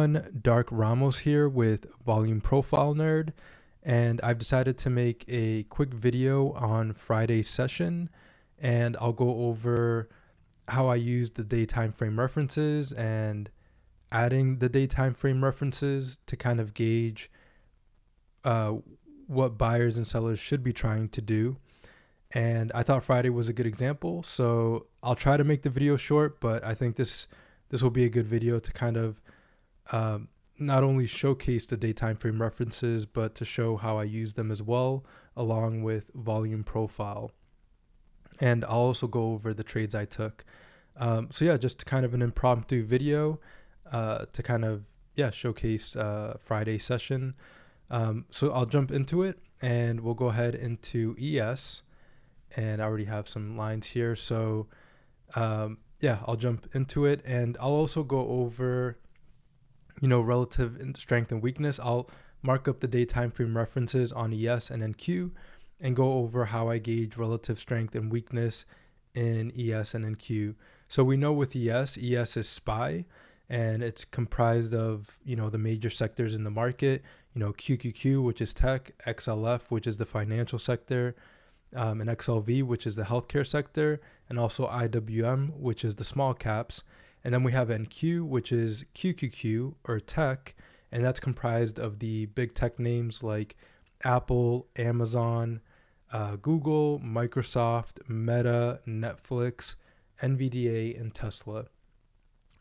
everyone, Dark Ramos here with Volume Profile Nerd, and I've decided to make a quick video on Friday's session, and I'll go over how I use the day time frame references and adding the day time frame references to kind of gauge what buyers and sellers should be trying to do. And I thought Friday was a good example, so I'll try to make the video short, but I think this will be a good video to kind of not only showcase the day time frame references, but to show how I use them as well, along with volume profile. And I'll also go over the trades I took. So yeah, just kind of an impromptu video to kind of showcase Friday session. So I'll jump into it, and we'll go ahead into ES. And I already have some lines here, so I'll jump into it, and I'll also go over relative strength and weakness. I'll mark up the day time frame references on ES and NQ and go over how I gauge relative strength and weakness in ES and NQ. So we know with ES is SPY, and it's comprised of the major sectors in the market, QQQ, which is tech, XLF, which is the financial sector, and XLV, which is the healthcare sector, and also IWM, which is the small caps. And then we have NQ, which is QQQ or tech, and that's comprised of the big tech names like Apple, Amazon, Google, Microsoft, Meta, Netflix, NVDA, and Tesla.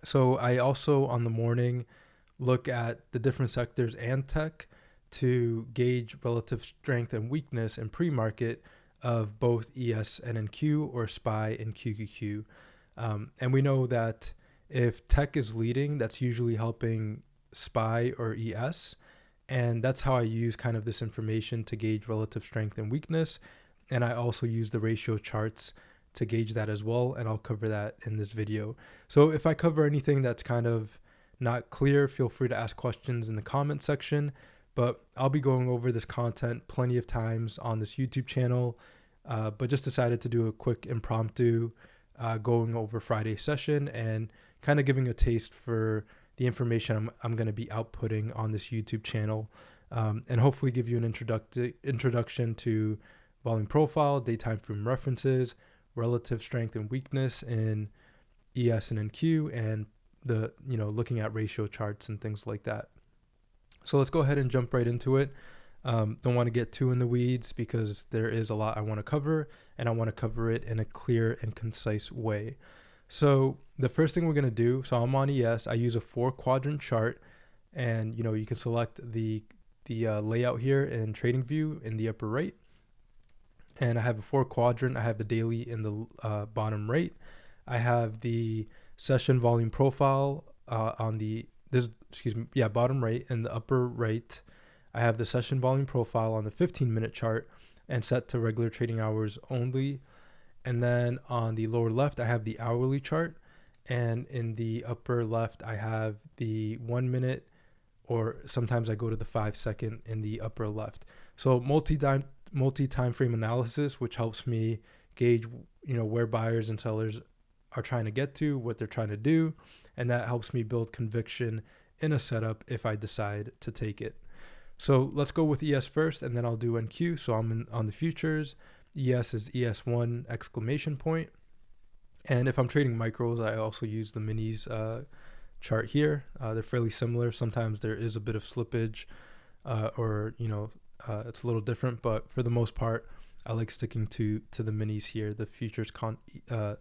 So I also on the morning look at the different sectors and tech to gauge relative strength and weakness in pre-market of both ES and NQ, or SPY and QQQ. And we know that if tech is leading, that's usually helping SPY or ES. And that's how I use kind of this information to gauge relative strength and weakness. And I also use the ratio charts to gauge that as well. And I'll cover that in this video. So if I cover anything that's kind of not clear, feel free to ask questions in the comment section. But I'll be going over this content plenty of times on this YouTube channel. But just decided to do a quick impromptu going over Friday's session and kind of giving a taste for the information I'm going to be outputting on this YouTube channel, and hopefully give you an introduction to volume profile, day time frame references, relative strength and weakness in ES and NQ, and the looking at ratio charts and things like that. So let's go ahead and jump right into it. Don't want to get too in the weeds because there is a lot I want to cover, and I want to cover it in a clear and concise way. So the first thing we're going to do, so I'm on ES, I use a 4-quadrant chart, and you can select the layout here in TradingView in the upper right. And I have a 4-quadrant. I have the daily in the bottom right. I have the session volume profile on the bottom right. In the upper right, I have the session volume profile on the 15-minute chart and set to regular trading hours only. And then on the lower left, I have the hourly chart. And in the upper left, I have the 1 minute, or sometimes I go to the 5-second in the upper left. So multi-time frame analysis, which helps me gauge, where buyers and sellers are trying to get to, what they're trying to do. And that helps me build conviction in a setup if I decide to take it. So let's go with ES first, and then I'll do NQ. So I'm on the futures. ES is ES1 exclamation point. And if I'm trading micros, I also use the minis chart here. They're fairly similar. Sometimes there is a bit of slippage or it's a little different, but for the most part, I like sticking to the minis here, the futures the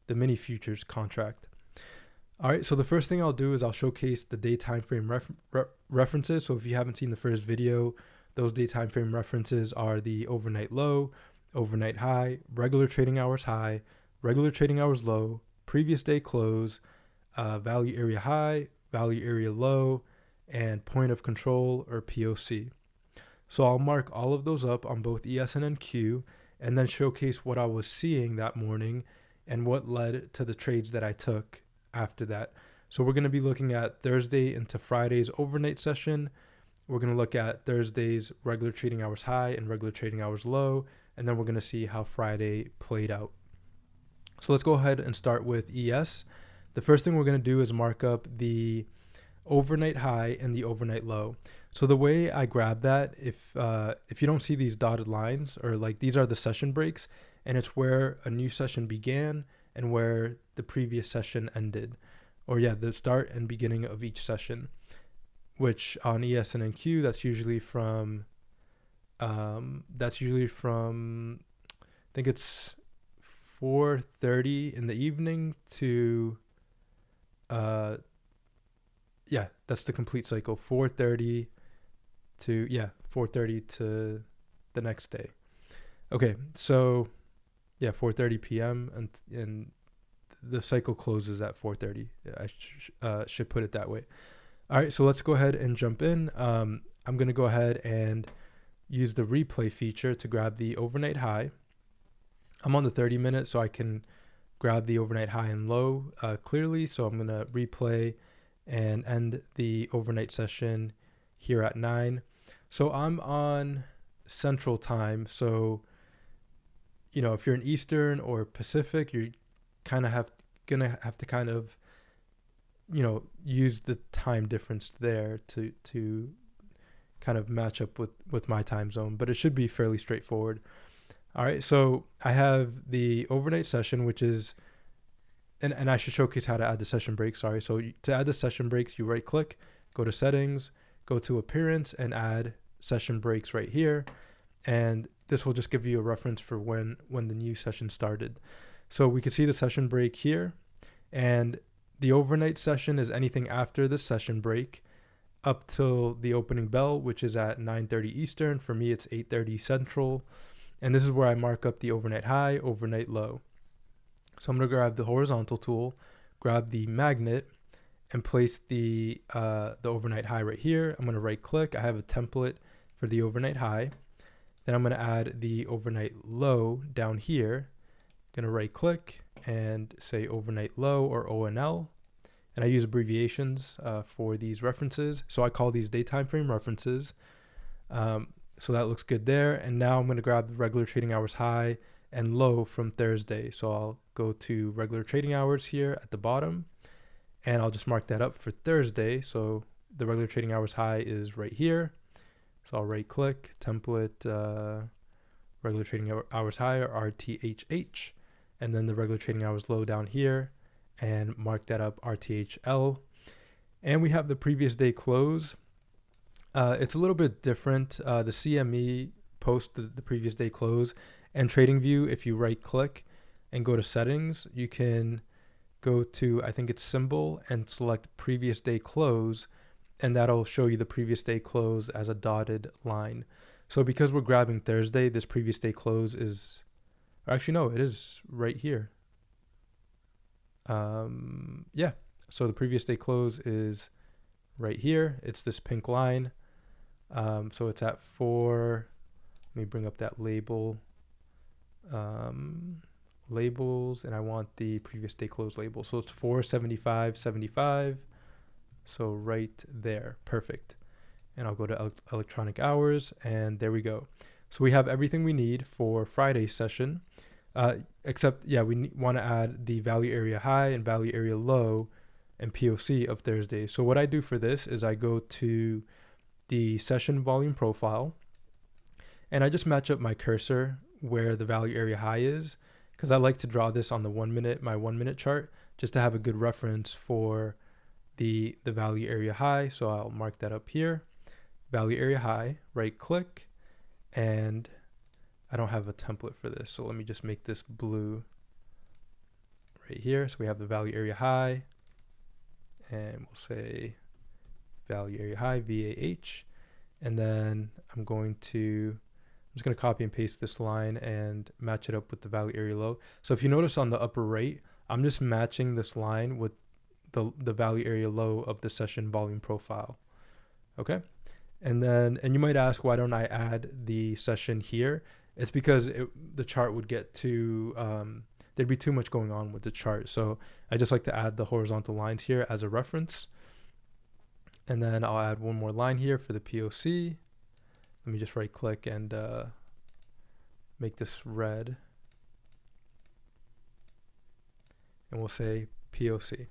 mini futures contract. All right, so the first thing I'll do is I'll showcase the day time frame references. So if you haven't seen the first video, those day time frame references are the overnight low, overnight high, regular trading hours high, regular trading hours low, previous day close, value area high, value area low, and point of control or POC. So I'll mark all of those up on both ES and NQ, and then showcase what I was seeing that morning and what led to the trades that I took after that. So we're going to be looking at Thursday into Friday's overnight session. We're going to look at Thursday's regular trading hours high and regular trading hours low, and then we're going to see how Friday played out. So let's go ahead and start with ES. The first thing we're going to do is mark up the overnight high and the overnight low. So the way I grab that, if you don't see these dotted lines, or like these are the session breaks, and it's where a new session began and where the previous session ended, or yeah, the start and beginning of each session, which on ESNNQ, that's usually from I think it's 4:30 in the evening to yeah, that's the complete cycle. 4:30 to 4:30 to the next day. Okay, so yeah, 4:30 p.m. and the cycle closes at 4:30. I should put it that way. All right, so let's go ahead and jump in. I'm gonna go ahead and use the replay feature to grab the overnight high. I'm on the 30 minute, so I can grab the overnight high and low clearly. So I'm gonna replay and end the overnight session here at 9. So I'm on Central Time. So, you know, if you're in Eastern or Pacific, you're kind of gonna have to kind of, you know, use the time difference there to kind of match up with my time zone. But it should be fairly straightforward. All right, so I have the overnight session, which is, and I should showcase how to add the session breaks. Sorry. So to add the session breaks, you right click, go to settings, go to appearance, and add session breaks right here. And this will just give you a reference for when the new session started. So we can see the session break here, and the overnight session is anything after the session break up till the opening bell, which is at 9:30 Eastern. For me, it's 8:30 Central. And this is where I mark up the overnight high, overnight low. So I'm going to grab the horizontal tool, grab the magnet, and place the overnight high right here. I'm going to right click. I have a template for the overnight high. Then I'm going to add the overnight low down here. Going to right click and say overnight low or ONL. And I use abbreviations for these references. So I call these daytime frame references. So that looks good there. And now I'm going to grab the regular trading hours high and low from Thursday. So I'll go to regular trading hours here at the bottom, and I'll just mark that up for Thursday. So the regular trading hours high is right here. So I'll right click, template, regular trading hours high or RTHH, and then the regular trading hours low down here, and mark that up RTHL. And we have the previous day close. It's a little bit different. The CME posts the previous day close, and TradingView, if you right click and go to settings, you can go to, I think it's symbol, and select previous day close, and that'll show you the previous day close as a dotted line. So because we're grabbing Thursday, this previous day close is, or actually no, it is right here. Yeah, so the previous day close is right here. It's this pink line. So it's at 4. Let me bring up that label. Labels, and I want the previous day close label. So it's 4:75.75. So right there, perfect. And I'll go to electronic hours, and there we go. So we have everything we need for Friday's session, except we want to add the value area high and value area low and POC of Thursday. So what I do for this is I go to the session volume profile, and I just match up my cursor where the value area high is, because I like to draw this on the 1 minute, my 1 minute chart, just to have a good reference for the value area high. So I'll mark that up here, value area high, right click, and I don't have a template for this, so let me just make this blue right here. So we have the value area high, and we'll say value area high, VAH, and then I'm just going to copy and paste this line and match it up with the value area low. So if you notice on the upper right, I'm just matching this line with the value area low of the session volume profile. Okay. And you might ask, why don't I add the session here? It's because the chart would get too, there'd be too much going on with the chart. So I just like to add the horizontal lines here as a reference. And then I'll add one more line here for the POC. Let me just right click and make this red. And we'll say POC.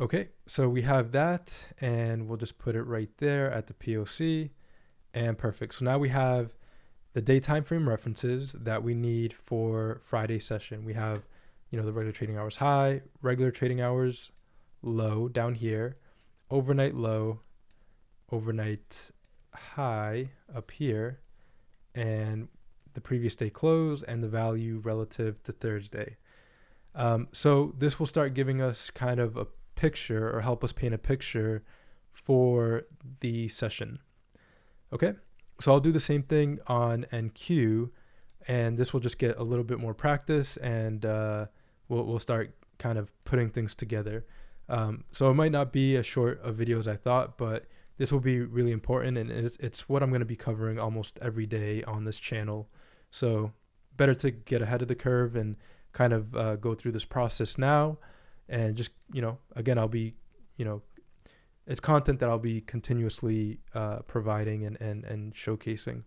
Okay, so we have that, and we'll just put it right there at the POC, and perfect. So now we have the day time frame references that we need for Friday session. We have, the regular trading hours high, regular trading hours low down here, overnight low, overnight high up here, and the previous day close and the value relative to Thursday. So this will start giving us kind of a picture, or help us paint a picture for the session. Okay, so I'll do the same thing on NQ, and this will just get a little bit more practice, and we'll start kind of putting things together. So it might not be as short a video as I thought, but this will be really important, and it's what I'm going to be covering almost every day on this channel. So better to get ahead of the curve and kind of go through this process now, and just, again, I'll be, it's content that I'll be continuously providing and showcasing.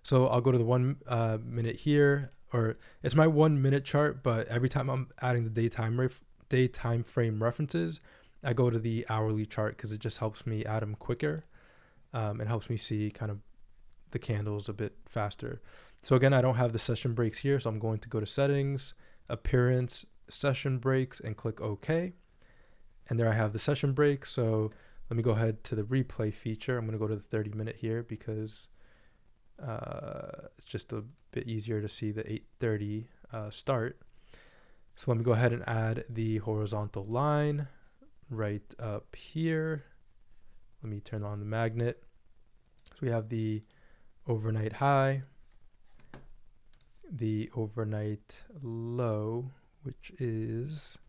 So I'll go to the 1 minute here, or it's my 1 minute chart, but every time I'm adding the daytime frame references, I go to the hourly chart because it just helps me add them quicker, and helps me see kind of the candles a bit faster. So again, I don't have the session breaks here, so I'm going to go to settings, appearance, session breaks, and click OK. And there I have the session break. So let me go ahead to the replay feature. I'm going to go to the 30-minute here because it's just a bit easier to see the 8:30 start. So let me go ahead and add the horizontal line right up here. Let me turn on the magnet. So we have the overnight high, the overnight low, which is,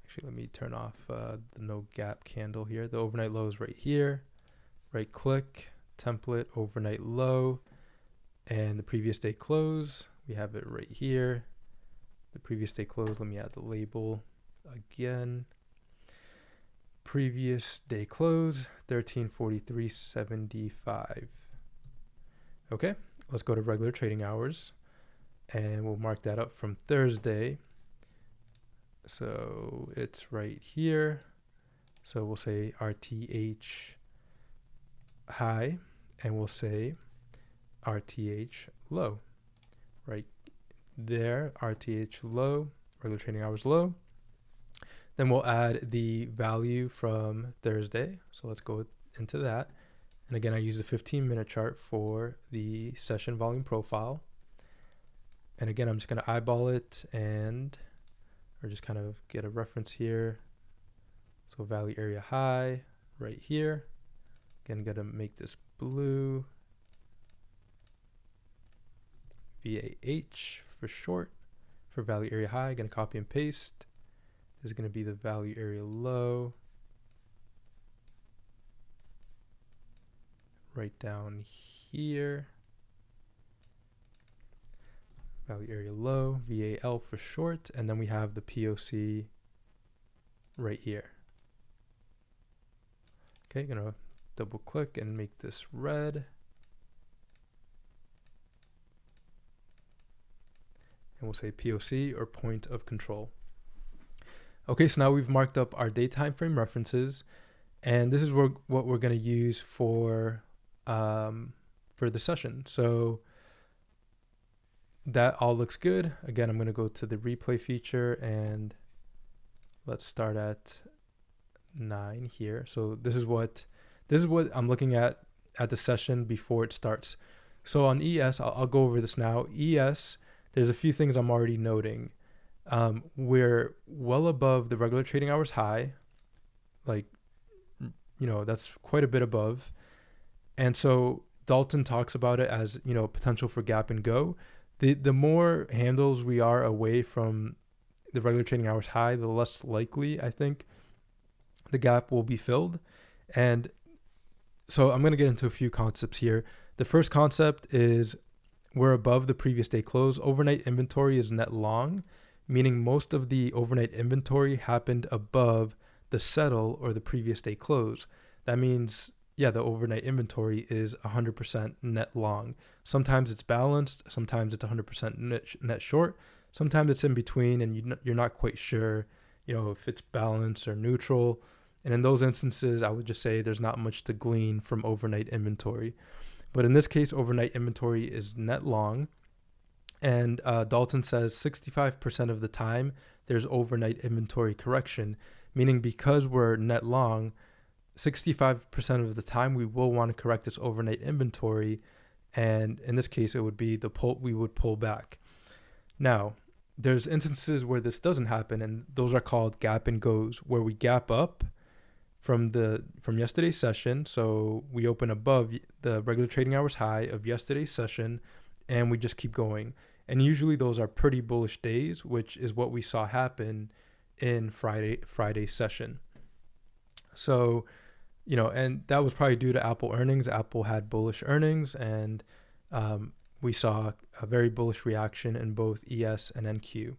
actually, let me turn off the no gap candle here. The overnight low is right here. Right click, template, overnight low, and the previous day close. We have it right here. The previous day close, let me add the label again. Previous day close, 13:43.75. Okay, let's go to regular trading hours, and we'll mark that up from Thursday. So it's right here. So we'll say RTH high, and we'll say RTH low. Right there, RTH low, regular trading hours low. Then we'll add the value from Thursday. So let's go into that. And again, I use the 15-minute chart for the session volume profile. And again, I'm just going to eyeball it or just kind of get a reference here. So value area high right here. Again, got to make this blue. VAH for short for value area high. Going to copy and paste. This is going to be the value area low. Right down here. Value area low, VAL for short, and then we have the POC right here. Okay, gonna double click and make this red. And we'll say POC, or point of control. Okay, so now we've marked up our day time frame references, and this is what we're gonna use for the session. So that all looks good. Again, I'm going to go to the replay feature, and let's start at 9 here. So this is what I'm looking at the session before it starts. So on ES, I'll go over this now. ES, there's a few things I'm already noting. We're well above the regular trading hours high, like, that's quite a bit above. And so Dalton talks about it as, potential for gap and go. The more handles we are away from the regular trading hours high, the less likely I think the gap will be filled. And so I'm going to get into a few concepts here. The first concept is we're above the previous day close. Overnight inventory is net long, meaning most of the overnight inventory happened above the settle or the previous day close. That means, the overnight inventory is 100% net long. Sometimes it's balanced, sometimes it's 100% net short, sometimes it's in between, and you're not quite sure, if it's balanced or neutral. And in those instances, I would just say there's not much to glean from overnight inventory. But in this case, overnight inventory is net long. And Dalton says 65% of the time there's overnight inventory correction, meaning because we're net long, 65% of the time we will want to correct this overnight inventory. And in this case, it would be we would pull back. Now, there's instances where this doesn't happen, and those are called gap and goes, where we gap up from yesterday's session. So we open above the regular trading hours high of yesterday's session, and we just keep going. And usually those are pretty bullish days, which is what we saw happen in Friday's session. So, and that was probably due to Apple earnings. Apple had bullish earnings, and we saw a very bullish reaction in both ES and NQ.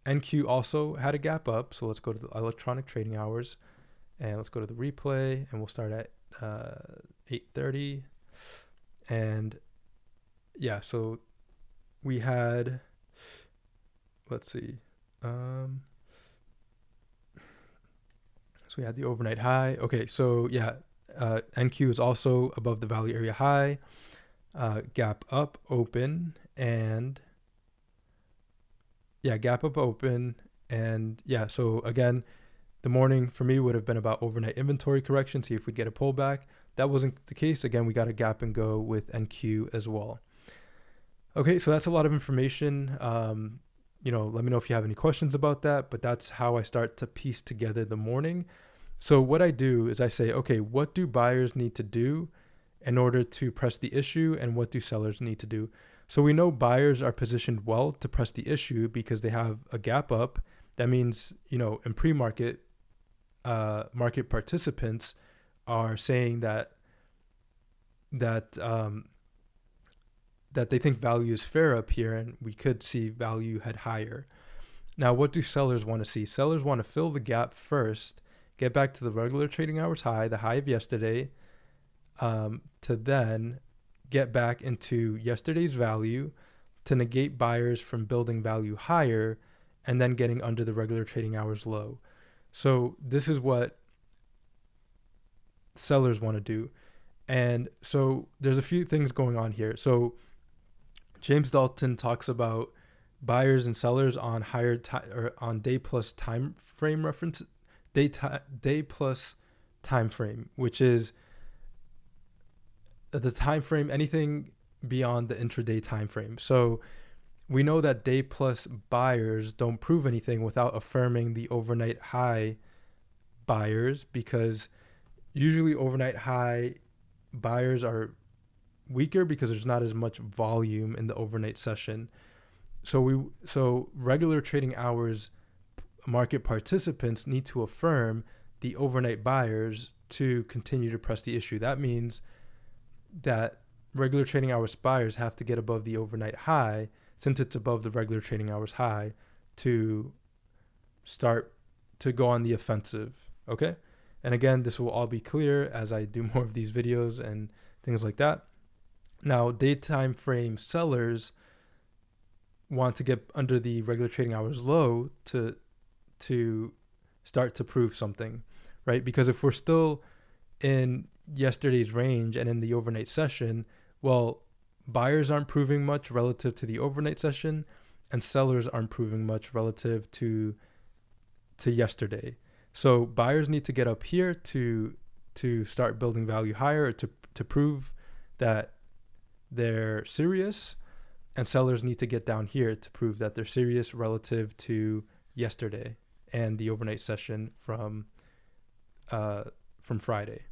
NQ also had a gap up. So let's go to the electronic trading hours, and let's go to the replay, and we'll start at 8:30. And yeah, so we had, let's see. So we had the overnight high. Okay, so yeah, NQ is also above the value area high, gap up, open, and yeah, gap up, open, and yeah, so again, the morning for me would have been about overnight inventory correction, see if we'd get a pullback. That wasn't the case. Again, we got a gap and go with NQ as well. Okay, so that's a lot of information. Let me know if you have any questions about that, but that's how I start to piece together the morning. So what I do is I say, okay, what do buyers need to do in order to press the issue, and what do sellers need to do? So we know buyers are positioned well to press the issue because they have a gap up. That means, in pre-market, market participants are saying that they think value is fair up here, and we could see value head higher. Now, what do sellers want to see? Sellers want to fill the gap first, get back to the regular trading hours high, the high of yesterday, to then get back into yesterday's value to negate buyers from building value higher and then getting under the regular trading hours low. So this is what sellers want to do. And so there's a few things going on here. So James Dalton talks about buyers and sellers on on day plus time frame reference, day plus time frame, which is the time frame, anything beyond the intraday time frame. So we know that day plus buyers don't prove anything without affirming the overnight high buyers, because usually overnight high buyers are weaker because there's not as much volume in the overnight session. So regular trading hours market participants need to affirm the overnight buyers to continue to press the issue. That means that regular trading hours buyers have to get above the overnight high, since it's above the regular trading hours high, to start to go on the offensive. Okay? And again, this will all be clear as I do more of these videos and things like that. Now, daytime frame sellers want to get under the regular trading hours low to start to prove something, right? Because if we're still in yesterday's range and in the overnight session, well, buyers aren't proving much relative to the overnight session, and sellers aren't proving much relative to yesterday. So buyers need to get up here to start building value higher, to prove that they're serious, and sellers need to get down here to prove that they're serious relative to yesterday and the overnight session from Friday.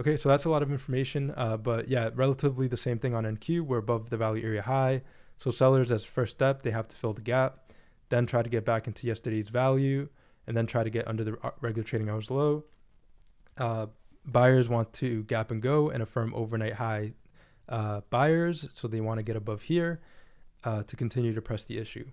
Okay, so that's a lot of information, but yeah, relatively the same thing on NQ. We're above the value area high. So sellers, as first step, they have to fill the gap, then try to get back into yesterday's value, and then try to get under the regular trading hours low. Buyers want to gap and go and affirm overnight high buyers, so they want to get above here to continue to press the issue.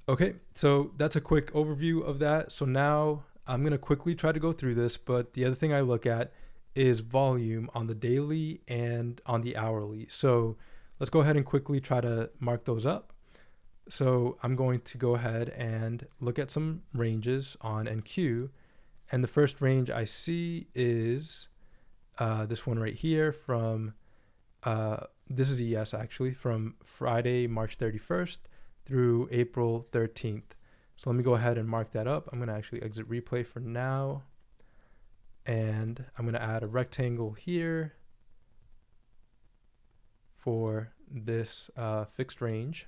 Okay, so that's a quick overview of that. So now I'm going to quickly try to go through this, but the other thing I look at is volume on the daily and on the hourly. So let's go ahead and quickly try to mark those up. So I'm going to go ahead and look at some ranges on NQ. And the first range I see is this one right here from, this is ES actually, from Friday, March 31st through April 13th. So let me go ahead and mark that up. I'm going to actually exit replay for now. And I'm going to add a rectangle here for this fixed range.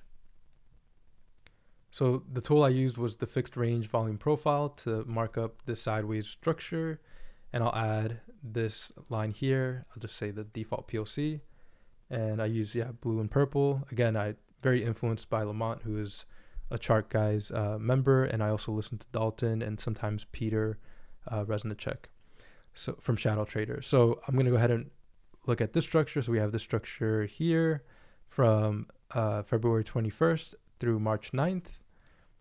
So the tool I used was the fixed range volume profile to mark up this sideways structure. And I'll add this line here. I'll just say the default POC. And I use, blue and purple. Again, I very influenced by Lamont, who is a Chart Guys member. And I also listen to Dalton and sometimes Peter Resnicek, so from Shadow Trader. So I'm going to go ahead and look at this structure. So we have this structure here from February 21st through March 9th.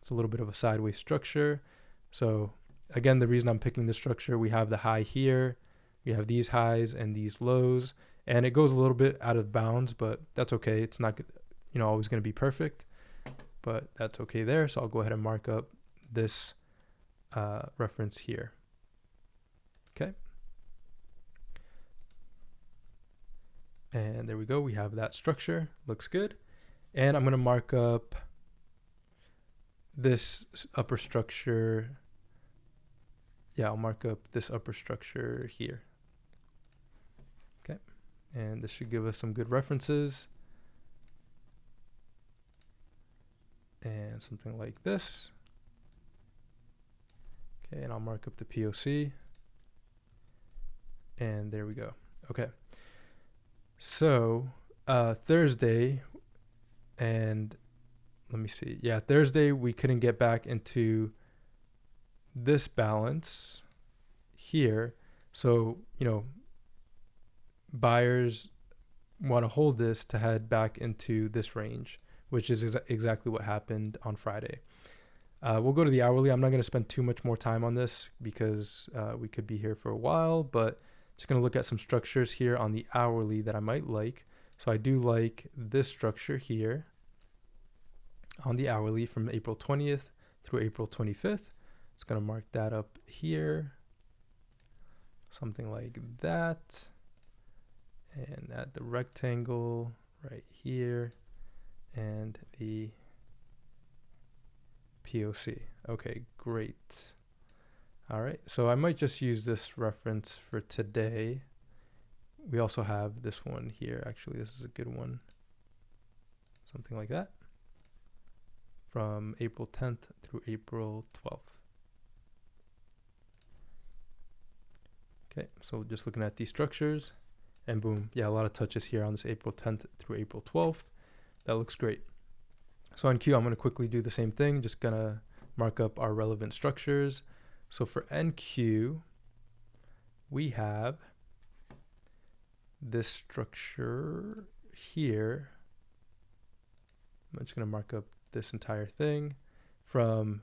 It's a little bit of a sideways structure. So again, the reason I'm picking this structure, we have the high here, we have these highs and these lows, and it goes a little bit out of bounds, but that's okay. It's not, always going to be perfect, but that's okay there. So I'll go ahead and mark up this reference here. Okay. And there we go. We have that structure. Looks good. And I'm going to mark up this upper structure. Yeah, I'll mark up this upper structure here. Okay. And this should give us some good references. And something like this. Okay, and I'll mark up the POC. And there we go. Okay. So Thursday, and let me see. Yeah, Thursday we couldn't get back into this balance here. So, buyers want to hold this to head back into this range, which is exactly what happened on Friday. We'll go to the hourly. I'm not going to spend too much more time on this because we could be here for a while, but just going to look at some structures here on the hourly that I might like. So I do like this structure here on the hourly from April 20th through April 25th. It's going to mark that up here, something like that, and add the rectangle right here and the POC. Okay, great. All right, so I might just use this reference for today. We also have this one here. Actually, this is a good one. Something like that. From April 10th through April 12th. Okay, so just looking at these structures, and boom, yeah, a lot of touches here on this April 10th through April 12th. That looks great. So on Q, I'm going to quickly do the same thing, just going to mark up our relevant structures. So for NQ, we have this structure here. I'm just going to mark up this entire thing from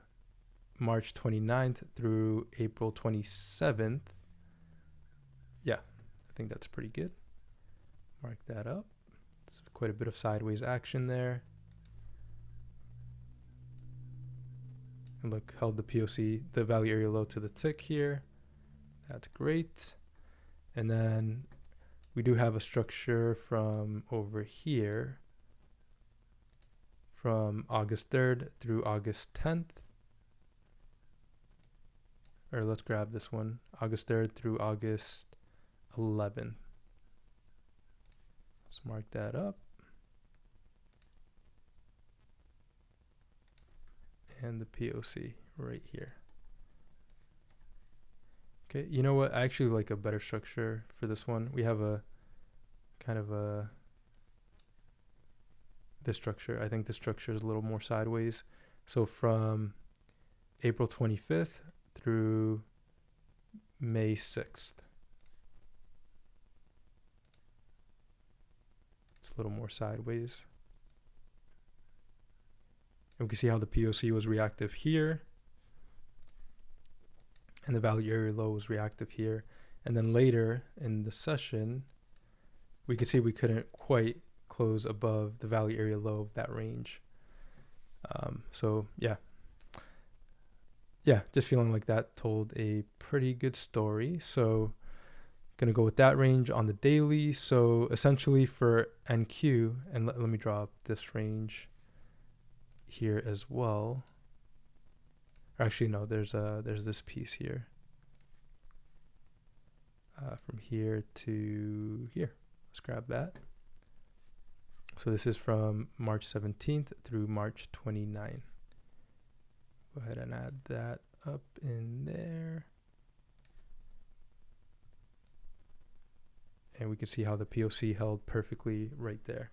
March 29th through April 27th. Yeah, I think that's pretty good. Mark that up. It's quite a bit of sideways action there. And look, held the POC, the value area low to the tick here. That's great. And then we do have a structure from over here from August 3rd through August 10th. Or let's grab this one, August 3rd through August 11th. Let's mark that up. And the POC right here. Okay, you know what? I actually like a better structure for this one. We have a kind of this structure. I think this structure is a little more sideways. So from April 25th through May 6th. It's a little more sideways. And we can see how the POC was reactive here. And the value area low was reactive here. And then later in the session, we could see we couldn't quite close above the value area low of that range. So yeah, just feeling like that told a pretty good story. So gonna go with that range on the daily. So essentially for NQ, and let me draw up this range here as well. Or actually, no, there's this piece here. From here to here. Let's grab that. So this is from March 17th through March 29th. Go ahead and add that up in there. And we can see how the POC held perfectly right there.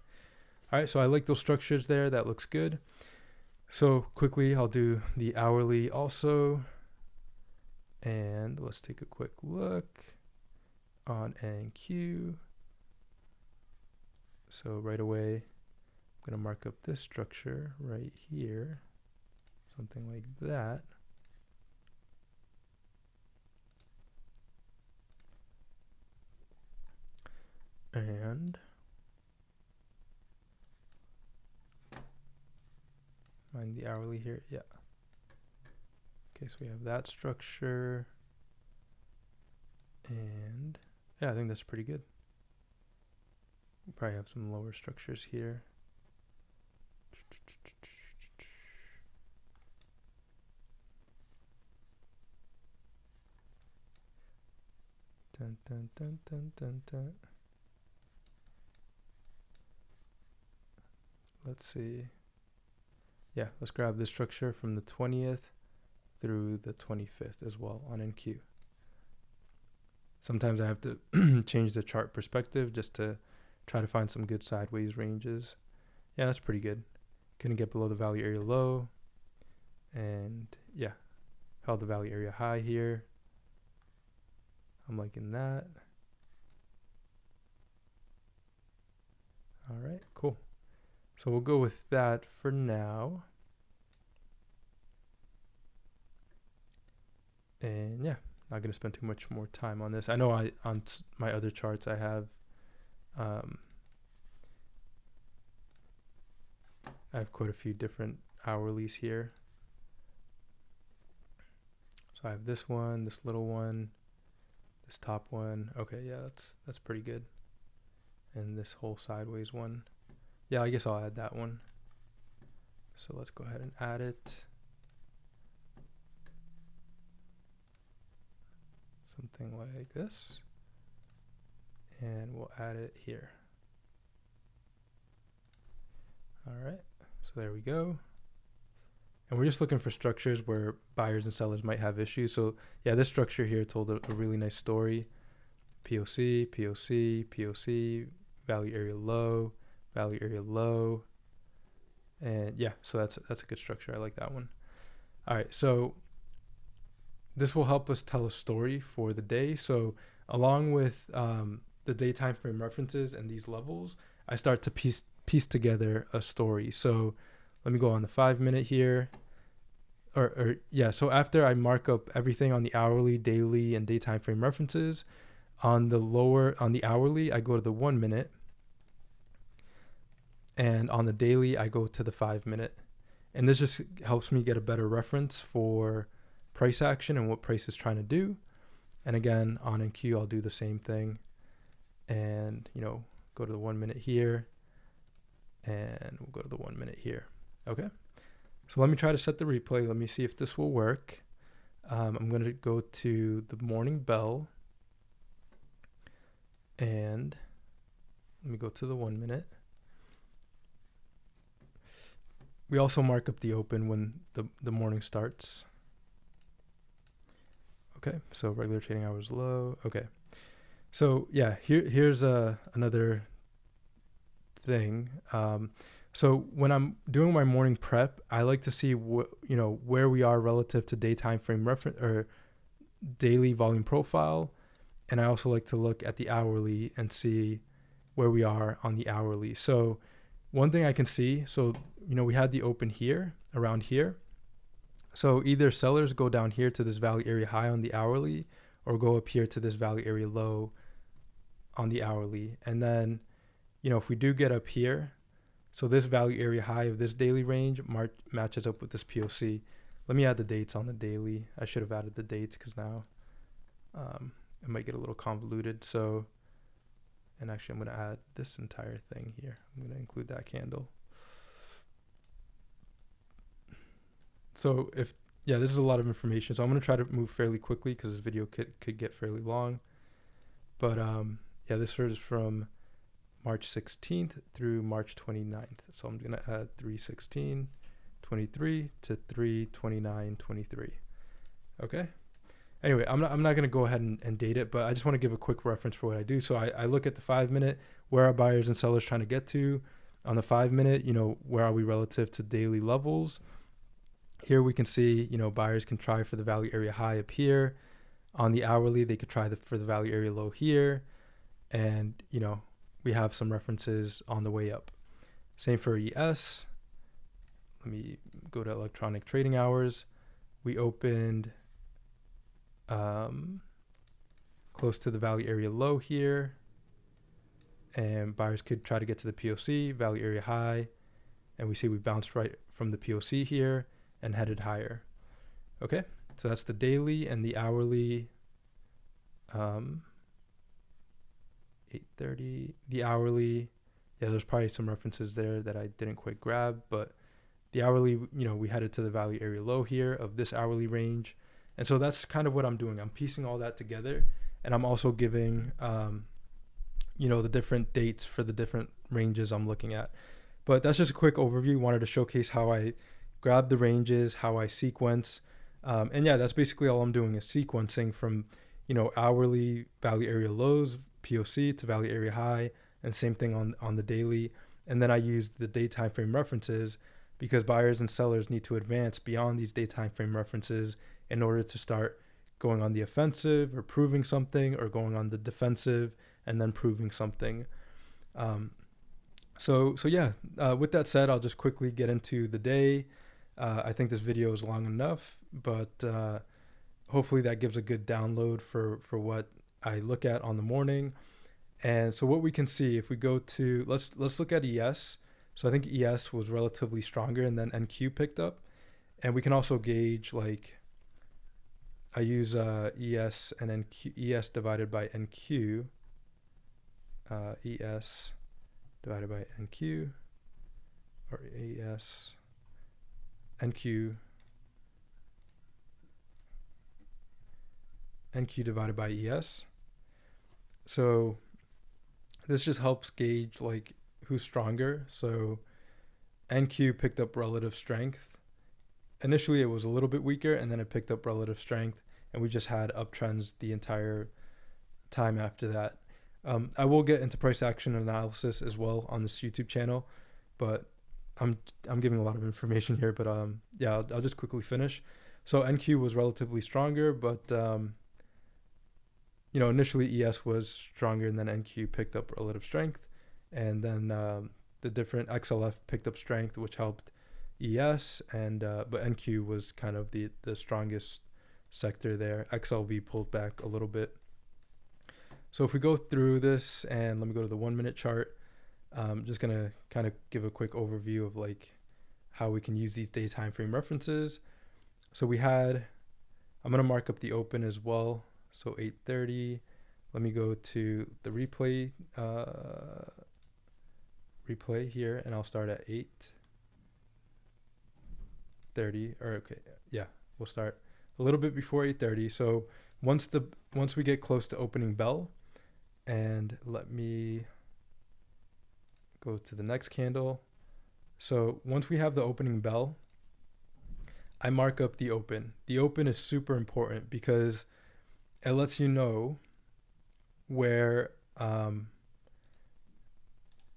All right, so I like those structures there. That looks good. So quickly, I'll do the hourly also. And let's take a quick look on NQ. So right away, I'm gonna mark up this structure right here. Something like that. And find the hourly here. Yeah. Okay, so we have that structure. And yeah, I think that's pretty good. We probably have some lower structures here. Dun, dun, dun, dun, dun, dun. Let's see. Yeah, let's grab this structure from the 20th through the 25th as well on NQ. Sometimes I have to change the chart perspective just to try to find some good sideways ranges. Yeah, that's pretty good. Couldn't get below the value area low. And yeah, held the value area high here. I'm liking that. All right, cool. So we'll go with that for now. And yeah, not going to spend too much more time on this. I know on my other charts I have quite a few different hourlies here. So I have this one, this little one, this top one. Okay, yeah, that's pretty good. And this whole sideways one. Yeah, I guess I'll add that one. So let's go ahead and add it. Something like this. And we'll add it here. All right, so there we go. And we're just looking for structures where buyers and sellers might have issues. So yeah, this structure here told a really nice story. POC, POC, POC, value area low, value area low. And yeah, so that's a good structure. I like that one. All right, so this will help us tell a story for the day. So along with the day time frame references and these levels, I start to piece together a story. So let me go on the 5 minute here. So after I mark up everything on the hourly, daily, and day time frame references, on the hourly, I go to the 1 minute. And on the daily, I go to the 5 minute. And this just helps me get a better reference for price action and what price is trying to do. And again, on NQ, I'll do the same thing. And, go to the 1 minute here. And we'll go to the 1 minute here. Okay. So let me try to set the replay. Let me see if this will work. I'm going to go to the morning bell. And let me go to the 1 minute. We also mark up the open when the morning starts. Okay, so regular trading hours low. Okay, so yeah, here's another thing. So when I'm doing my morning prep, I like to see where we are relative to day time frame reference or daily volume profile, and I also like to look at the hourly and see where we are on the hourly. So one thing I can see, we had the open here, around here. So either sellers go down here to this value area high on the hourly or go up here to this value area low on the hourly. And then, if we do get up here, So this value area high of this daily range matches up with this POC. Let me add the dates on the daily. I should have added the dates because now it might get a little convoluted. So, and actually I'm going to add this entire thing here. I'm going to include that candle. So this is a lot of information. So I'm going to try to move fairly quickly because this video could get fairly long. But this is from March 16th through March 29th. So I'm going to add 3/16/23 to 3/29/23. Okay. Anyway, I'm not going to go ahead and date it, but I just want to give a quick reference for what I do. So I look at the 5 minute, where are buyers and sellers trying to get to? On the 5 minute, where are we relative to daily levels? Here we can see, buyers can try for the value area high up here. On the hourly, they could try for the value area low here. And, we have some references on the way up. Same for ES. Let me go to electronic trading hours. We opened close to the value area low here. And buyers could try to get to the POC, value area high. And we see we bounced right from the POC here and headed higher. Okay, so that's the daily, and the hourly, 8:30. The hourly, there's probably some references there that I didn't quite grab, but the hourly, we headed to the value area low here of this hourly range. And so that's kind of what I'm doing. I'm piecing all that together, and I'm also giving, the different dates for the different ranges I'm looking at. But that's just a quick overview. Wanted to showcase how I grab the ranges, how I sequence. That's basically all I'm doing is sequencing from, hourly value area lows, POC, to value area high, and same thing on the daily. And then I use the day time frame references because buyers and sellers need to advance beyond these day time frame references in order to start going on the offensive or proving something, or going on the defensive and then proving something. With that said, I'll just quickly get into the day. I think this video is long enough, but hopefully that gives a good download for what I look at on the morning. And so what we can see, if we go to, let's look at ES. So I think ES was relatively stronger, and then NQ picked up. And we can also gauge, I use ES and NQ, ES divided by NQ, ES divided by NQ, or ES, NQ divided by ES. So this just helps gauge who's stronger. So NQ picked up relative strength. Initially it was a little bit weaker, and then it picked up relative strength, and we just had uptrends the entire time after that. I will get into price action analysis as well on this YouTube channel, but I'm giving a lot of information here, but I'll just quickly finish. So NQ was relatively stronger, but initially ES was stronger, and then NQ picked up relative strength, and then the different XLF picked up strength, which helped ES, and but NQ was kind of the strongest sector there. XLV pulled back a little bit. So if we go through this, and let me go to the 1 minute chart, just gonna kind of give a quick overview of how we can use these day time frame references. So I'm gonna mark up the open as well. So 8:30. Let me go to the replay here, and I'll start at 8:30. We'll start a little bit before 8:30. So once we get close to opening bell, and let me go to the next candle. So once we have the opening bell, I mark up the open. The open is super important because it lets you know where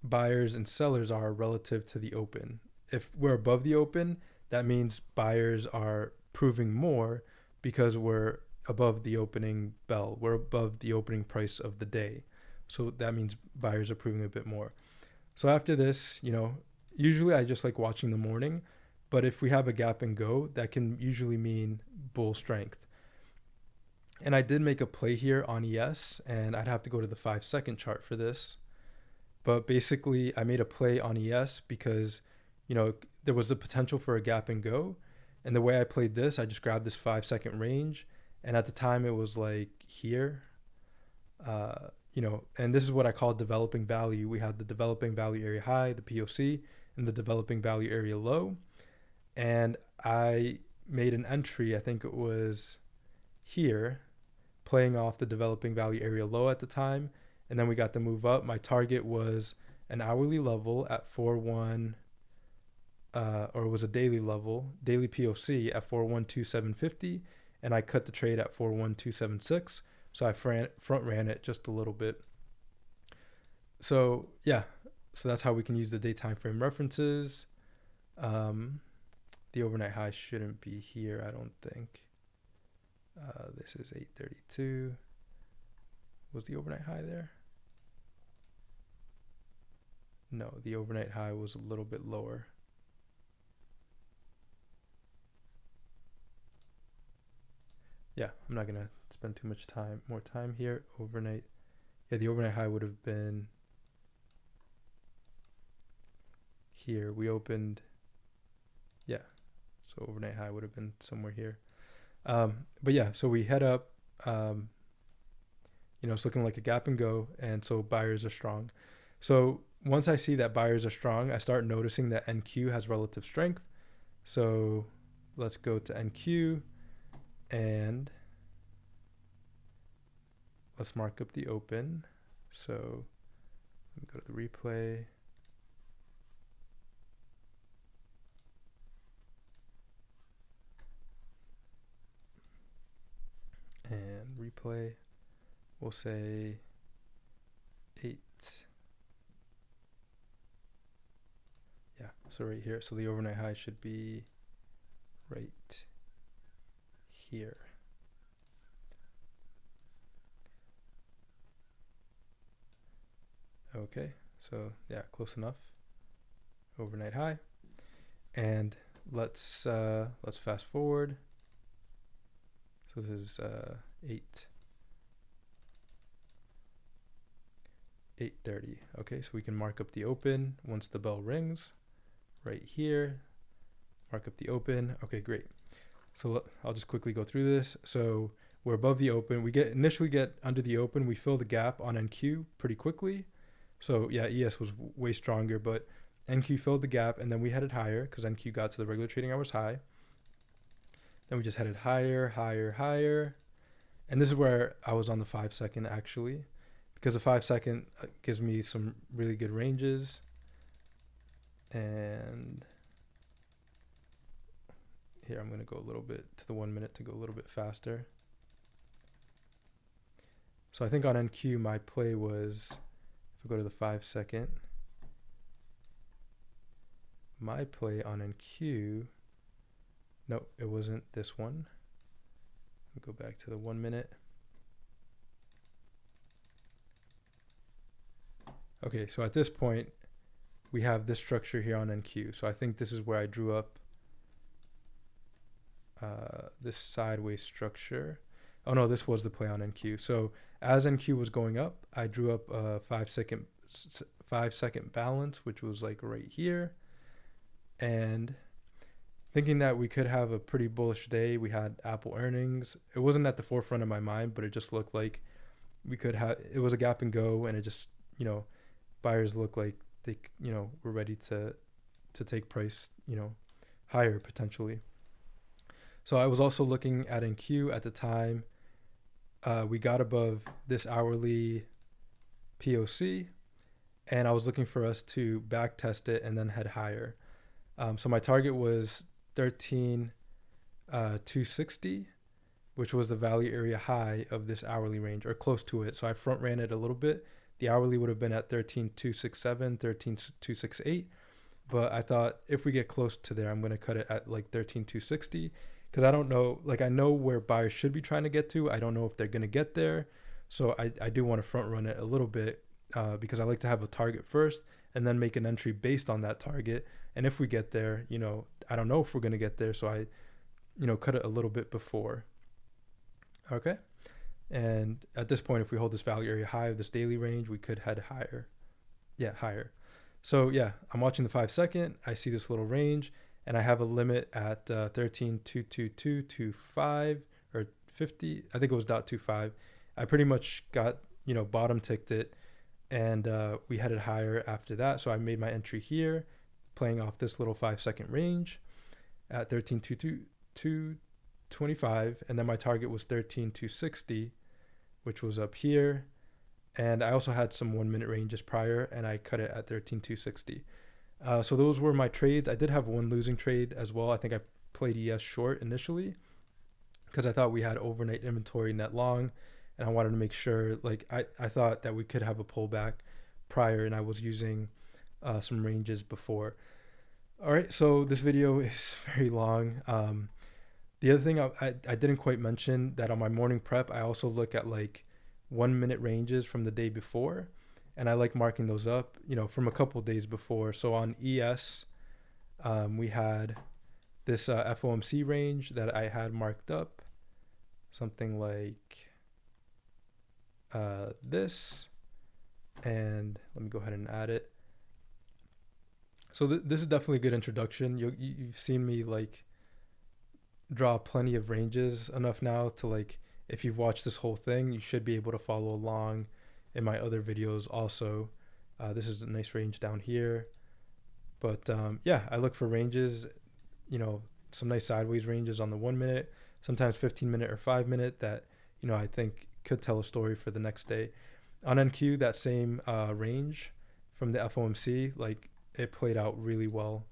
buyers and sellers are relative to the open. If we're above the open, that means buyers are proving more because we're above the opening bell. We're above the opening price of the day. So that means buyers are proving a bit more. So after this, usually I just like watching the morning, but if we have a gap and go, that can usually mean bull strength. And I did make a play here on ES, and I'd have to go to the 5-second chart for this. But basically, I made a play on ES because, you know, there was the potential for a gap and go. And the way I played this, I just grabbed this 5 second range. And at the time, it was like here, you know, and this is what I call developing value. We had the developing value area high, the POC, and the developing value area low. And I made an entry, I think it was here, playing off the developing value area low at the time. And then we got the move up. My target was an hourly level at 4-1, or it was a daily level, daily POC at 412,750. And I cut the trade at 41276. So I front ran it just a little bit. So yeah, so that's how we can use the day time frame references. The overnight high shouldn't be here, I don't think. This is 832. Was the overnight high there? No, the overnight high was a little bit lower. Yeah, I'm not gonna spend too much more time here. Overnight, yeah, the overnight high would have been here. We opened, yeah, so overnight high would have been somewhere here. But yeah, so we head up, you know, it's looking like a gap and go, and so buyers are strong. So once I see that buyers are strong, I start noticing that NQ has relative strength. So let's go to NQ and let's mark up the open. So let me go to the replay. And replay, we'll say 8. Yeah, so right here. So the overnight high should be right here. Okay, so yeah, close enough. Overnight high. And let's fast forward. So this is 8:30. Okay, so we can mark up the open once the bell rings right here. Mark up the open. Okay, great. So I'll just quickly go through this. So we're above the open. We initially get under the open. We fill the gap on NQ pretty quickly. So yeah, ES was way stronger, but NQ filled the gap, and then we headed higher because NQ got to the regular trading hours high. Then we just headed higher, higher, higher. And this is where I was on the 5 second actually, because the 5 second gives me some really good ranges. And here I'm going to go a little bit to the 1 minute to go a little bit faster. So I think on NQ my play was, if we go to the 5 second, my play on NQ, no, it wasn't this one. Go back to the 1 minute. Okay, so at this point, we have this structure here on NQ. So I think this is where I drew up this sideways structure. Oh no, this was the play on NQ. So as NQ was going up, I drew up a 5 second balance, which was like right here. And thinking that we could have a pretty bullish day. We had Apple earnings. It wasn't at the forefront of my mind, but it just looked like we could have, it was a gap and go, and it just, you know, buyers look like they, you know, were ready to take price, you know, higher potentially. So I was also looking at NQ at the time. We got above this hourly POC, and I was looking for us to back test it and then head higher. So my target was 13,260, which was the value area high of this hourly range, or close to it. So I front ran it a little bit. The hourly would have been at 13,267, 13,268. But I thought if we get close to there, I'm going to cut it at like 13,260, because I don't know, like I know where buyers should be trying to get to. I don't know if they're going to get there. So I do want to front run it a little bit because I like to have a target first and then make an entry based on that target. And if we get there, you know, I don't know if we're going to get there. So I, you know, cut it a little bit before. Okay. And at this point, if we hold this value area high of this daily range, we could head higher. Yeah, higher. So yeah, I'm watching the 5 second. I see this little range, and I have a limit at 13.22225 or 50. I think it was .25. I pretty much got bottom ticked it, and we headed higher after that. So I made my entry here, playing off this little 5 second range at 13.225, and then my target was 13.260, which was up here. And I also had some 1 minute ranges prior, and I cut it at 13.260. So those were my trades. I did have one losing trade as well. I think I played ES short initially because I thought we had overnight inventory net long, and I wanted to make sure, like, I thought that we could have a pullback prior, and I was using some ranges before. All right, so this video is very long. The other thing I didn't quite mention that on my morning prep, I also look at like 1 minute ranges from the day before, and I like marking those up, from a couple days before. So on ES, we had this FOMC range that I had marked up, something like this, and let me go ahead and add it. So this is definitely a good introduction. You've seen me like draw plenty of ranges enough now to, like, if you've watched this whole thing, you should be able to follow along in my other videos also. This is a nice range down here. But yeah, I look for ranges, some nice sideways ranges on the 1 minute, sometimes 15 minute or 5 minute that, I think could tell a story for the next day. On NQ, that same range from the FOMC, like, it played out really well.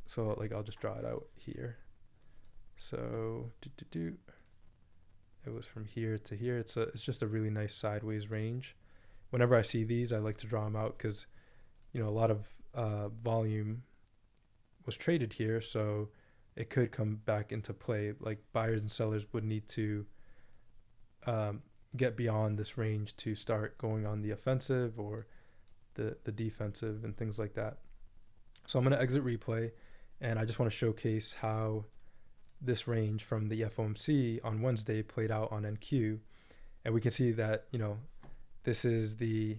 So like, I'll just draw it out here. So it was from here to here. It's just a really nice sideways range. Whenever I see these, I like to draw them out because, a lot of volume was traded here, so it could come back into play. Like, buyers and sellers would need to get beyond this range to start going on the offensive or the defensive and things like that. So I'm going to exit replay, and I just want to showcase how this range from the FOMC on Wednesday played out on NQ. And we can see that, this is the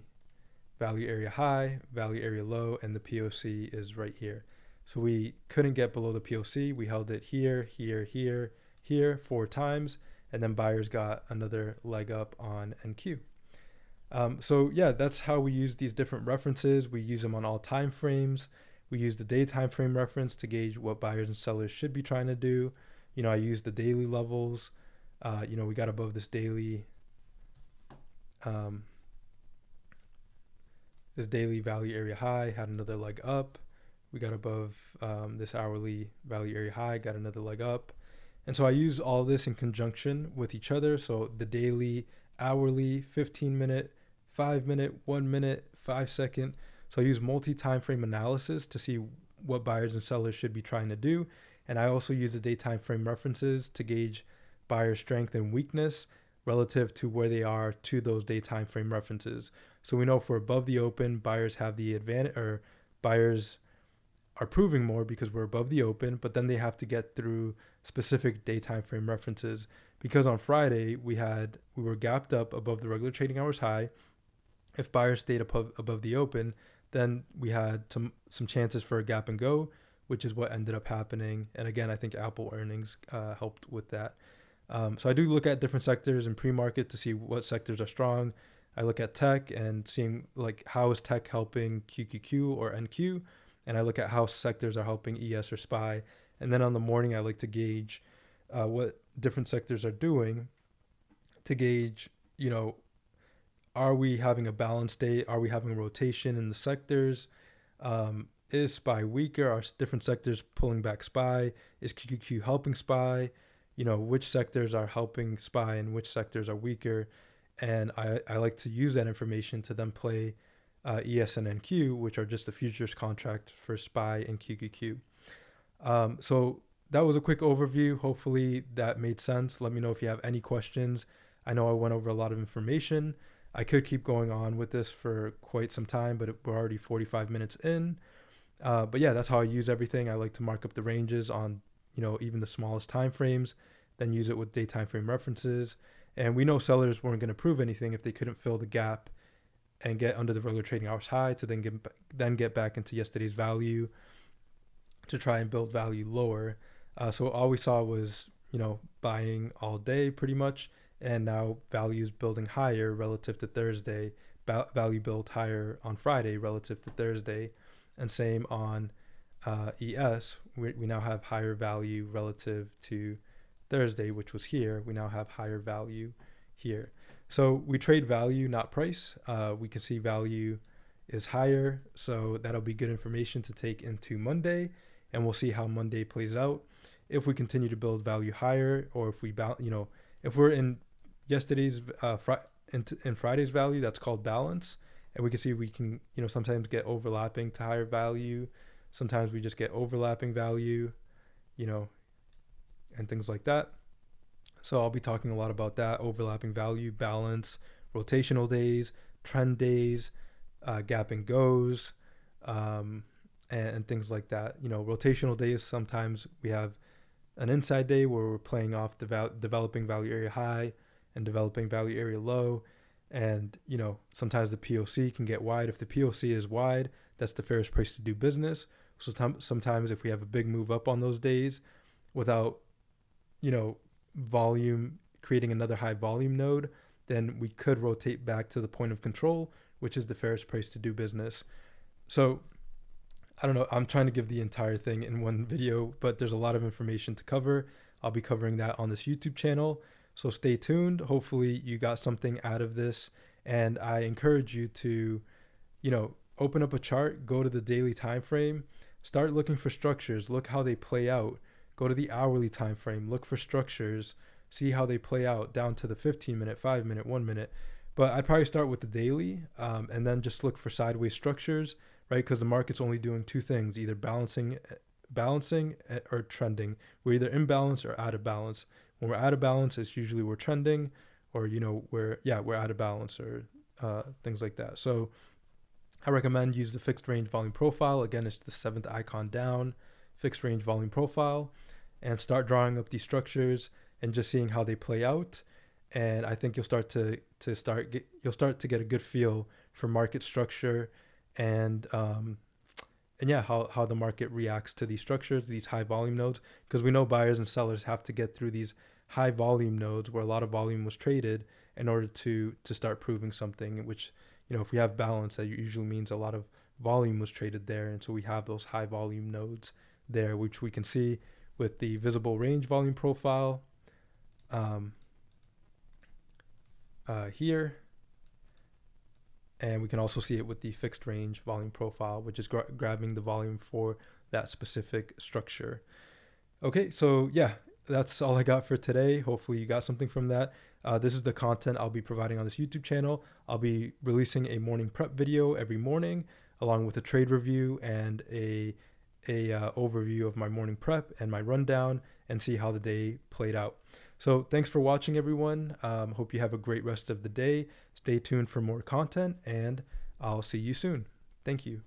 value area high, value area low, and the POC is right here. So we couldn't get below the POC. We held it here, here, here, here 4 times, and then buyers got another leg up on NQ. So yeah, that's how we use these different references. We use them on all time frames. We use the day time frame reference to gauge what buyers and sellers should be trying to do. I use the daily levels. We got above this daily value area high, had another leg up. We got above this hourly value area high, got another leg up. And so I use all this in conjunction with each other. So the daily, hourly, 15-minute, 5-minute, 1 minute, 5 second. So I use multi-time frame analysis to see what buyers and sellers should be trying to do. And I also use the day time frame references to gauge buyer strength and weakness relative to where they are to those day time frame references. So we know for above the open, buyers have the advantage, or buyers are proving more because we're above the open, but then they have to get through specific day time frame references. Because on Friday, we were gapped up above the regular trading hours high. If buyers stayed above the open, then we had some chances for a gap and go, which is what ended up happening. And again, I think Apple earnings helped with that. So I do look at different sectors in pre-market to see what sectors are strong. I look at tech and seeing, like, how is tech helping QQQ or NQ, and I look at how sectors are helping ES or SPY. And then on the morning, I like to gauge what different sectors are doing to gauge, are we having a balanced day? Are we having a rotation in the sectors? Is SPY weaker? Are different sectors pulling back SPY? Is QQQ helping SPY? Which sectors are helping SPY and which sectors are weaker? And I like to use that information to then play ES and NQ, which are just the futures contract for SPY and QQQ. So that was a quick overview. Hopefully that made sense. Let me know if you have any questions. I know I went over a lot of information. I could keep going on with this for quite some time, but we're already 45 minutes in. But yeah, that's how I use everything. I like to mark up the ranges on, even the smallest time frames, then use it with day time frame references. And we know sellers weren't going to prove anything if they couldn't fill the gap and get under the regular trading hours high to then get back into yesterday's value to try and build value lower. So all we saw was, buying all day pretty much, and now value is building higher relative to Thursday. Value built higher on Friday relative to Thursday, and same on ES. We now have higher value relative to Thursday, which was here. We now have higher value here. So we trade value, not price. We can see value is higher, so that'll be good information to take into Monday, and we'll see how Monday plays out. If we continue to build value higher, or if we if we're in yesterday's in Friday's value, that's called balance, and we can see we can sometimes get overlapping to higher value, sometimes we just get overlapping value, and things like that. So I'll be talking a lot about that: overlapping value, balance, rotational days, trend days, gap and goes, and things like that. Rotational days, sometimes we have an inside day where we're playing off the developing value area high and developing value area low. And, sometimes the POC can get wide. If the POC is wide, that's the fairest price to do business. So sometimes if we have a big move up on those days without, volume, creating another high volume node, then we could rotate back to the point of control, which is the fairest price to do business. So I don't know, I'm trying to give the entire thing in one video, but there's a lot of information to cover. I'll be covering that on this YouTube channel. So stay tuned. Hopefully you got something out of this. And I encourage you to, open up a chart, go to the daily time frame, start looking for structures, look how they play out. Go to the hourly time frame, look for structures, see how they play out down to the 15-minute, 5-minute, 1-minute. But I'd probably start with the daily, and then just look for sideways structures, right? Because the market's only doing two things, either balancing or trending. We're either in balance or out of balance. When we're out of balance, it's usually we're trending, or we're out of balance, or things like that. So I recommend use the fixed range volume profile. Again, it's the 7th icon down, fixed range volume profile, and start drawing up these structures and just seeing how they play out. And I think you'll start to get a good feel for market structure and how the market reacts to these structures, these high volume nodes, because we know buyers and sellers have to get through these high volume nodes where a lot of volume was traded in order to start proving something, which, if we have balance, that usually means a lot of volume was traded there. And so we have those high volume nodes there, which we can see with the visible range volume profile here. And we can also see it with the fixed range volume profile, which is grabbing the volume for that specific structure. Okay, so yeah, that's all I got for today. Hopefully you got something from that. This is the content I'll be providing on this YouTube channel. I'll be releasing a morning prep video every morning, along with a trade review and a overview of my morning prep and my rundown, and see how the day played out. So thanks for watching, everyone. Hope you have a great rest of the day. Stay tuned for more content, and I'll see you soon. Thank you.